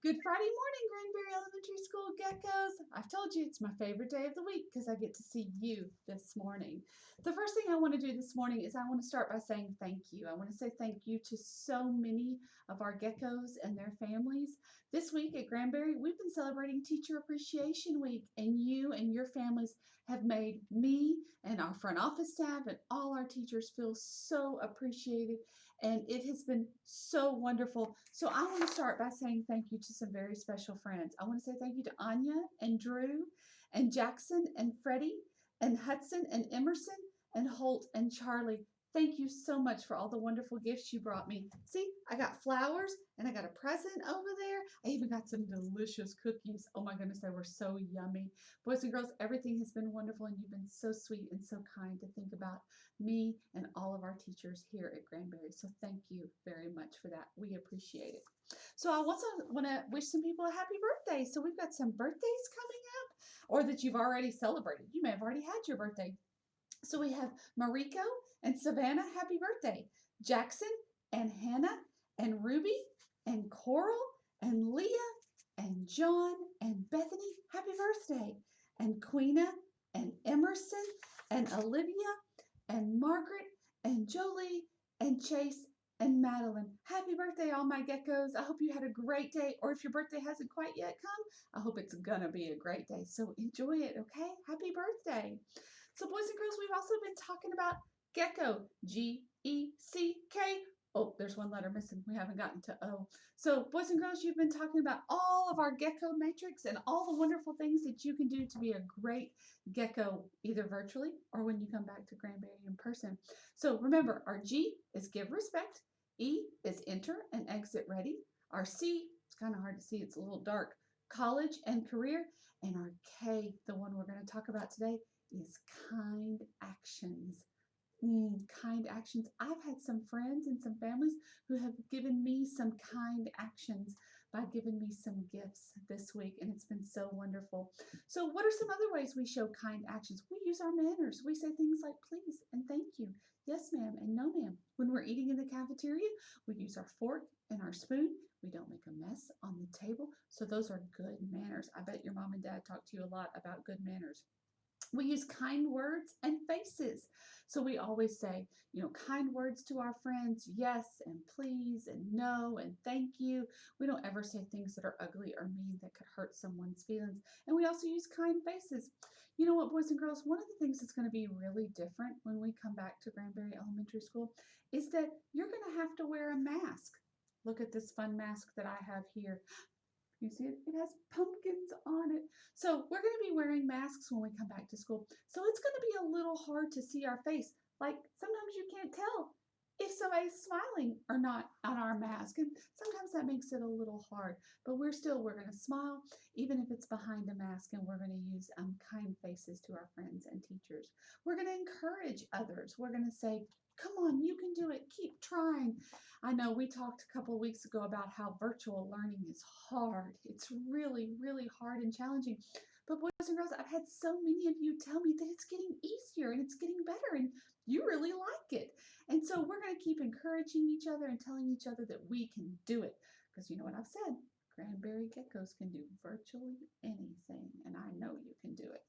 Good Friday morning, Granbury Elementary School geckos. I've told you it's my favorite day of the week because I get to see you this morning. The first thing I want to do this morning is I want to start by saying thank you. I want to say thank you to so many of our geckos and their families. This week at Granbury, we've been celebrating Teacher Appreciation Week, and you and your families have made me and our front office staff and all our teachers feel so appreciated, and it has been so wonderful. So I want to start by saying thank you to some very special friends. I want to say thank you to Anya and Drew and Jackson and Freddie and Hudson and Emerson and Holt and Charlie. Thank you so much for all the wonderful gifts you brought me. See, I got flowers and I got a present over there. I even got some delicious cookies. Oh my goodness, they were so yummy. Boys and girls, everything has been wonderful, and you've been so sweet and so kind to think about me and all of our teachers here at Granbury. So thank you very much for that. We appreciate it. So I also want to wish some people a happy birthday. So we've got some birthdays coming up, or that you've already celebrated. You may have already had your birthday. So we have Mariko and Savannah, happy birthday. Jackson and Hannah and Ruby and Coral and Leah and John and Bethany, happy birthday. And Queena and Emerson and Olivia and Margaret and Jolie and Chase and Madeline. Happy birthday, all my geckos. I hope you had a great day, or if your birthday hasn't quite yet come, I hope it's gonna be a great day. So enjoy it, okay? Happy birthday. So boys and girls, we've also been talking about gecko, G-E-C-K. Oh, there's one letter missing. We haven't gotten to O. So boys and girls, you've been talking about all of our gecko matrix and all the wonderful things that you can do to be a great gecko, either virtually or when you come back to Granbury in person. So remember, our G is give respect. E is enter and exit ready. Our C, it's kind of hard to see, it's a little dark, college and career. And our K, the one we're going to talk about today, is kind actions. Kind actions. I've had some friends and some families who have given me some kind actions by giving me some gifts this week, and it's been so wonderful. So what are some other ways we show kind actions? We use our manners. We say things like please and thank you, yes ma'am and no ma'am. When we're eating in the cafeteria, we use our fork and our spoon. We don't make a mess on the table. So those are good manners. I bet your mom and dad talk to you a lot about good manners. We use kind words and faces. So we always say, kind words to our friends, yes and please and no and thank you. We don't ever say things that are ugly or mean that could hurt someone's feelings. And we also use kind faces. You know what, boys and girls, one of the things that's going to be really different when we come back to Granbury Elementary School is that you're going to have to wear a mask. Look at this fun mask that I have here. You see it? It has pumpkins on it. So we're going to be wearing masks when we come back to school. So it's going to be a little hard to see our face. Like sometimes you can't tell if somebody's smiling or not on our mask. And sometimes that makes it a little hard. But we're going to smile even if it's behind a mask. And we're going to use kind faces to our friends and teachers. We're going to encourage others. We're going to say, come on, you can do it. Keep trying. I know we talked a couple of weeks ago about how virtual learning is hard. It's really, really hard and challenging. But boys and girls, I've had so many of you tell me that it's getting easier and it's getting better and you really like it. And so we're going to keep encouraging each other and telling each other that we can do it. Because you know what I've said, Granbury geckos can do virtually anything, and I know you can do it.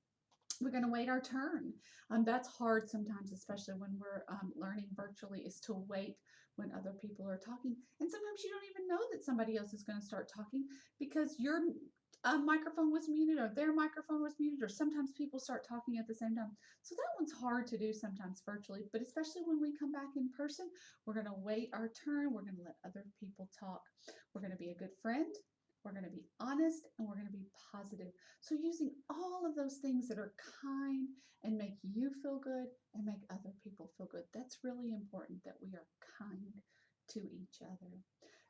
We're going to wait our turn. That's hard sometimes, especially when we're learning virtually, is to wait when other people are talking. And sometimes you don't even know that somebody else is going to start talking because your microphone was muted or their microphone was muted, or sometimes people start talking at the same time. So that one's hard to do sometimes virtually, but especially when we come back in person, we're going to wait our turn. We're going to let other people talk. We're going to be a good friend. We're going to be honest, and we're going to be positive. So using all of those things that are kind and make you feel good and make other people feel good. That's really important, that we are kind to each other.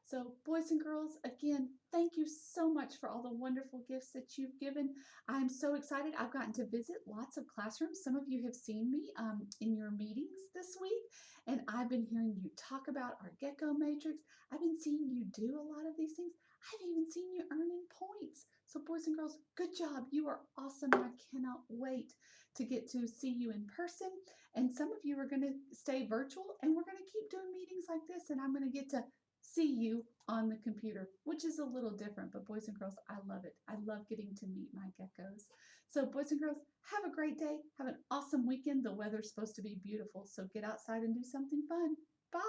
So boys and girls, again, thank you so much for all the wonderful gifts that you've given. I'm so excited. I've gotten to visit lots of classrooms. Some of you have seen me in your meetings this week, and I've been hearing you talk about our gecko matrix. I've been seeing you do a lot of these things. I've even seen you earning points. So boys and girls, good job. You are awesome. I cannot wait to get to see you in person. And some of you are going to stay virtual, and we're going to keep doing meetings like this, and I'm going to get to see you on the computer, which is a little different, but boys and girls, I love it. I love getting to meet my geckos. So boys and girls, have a great day. Have an awesome weekend. The weather's supposed to be beautiful, so get outside and do something fun. Bye.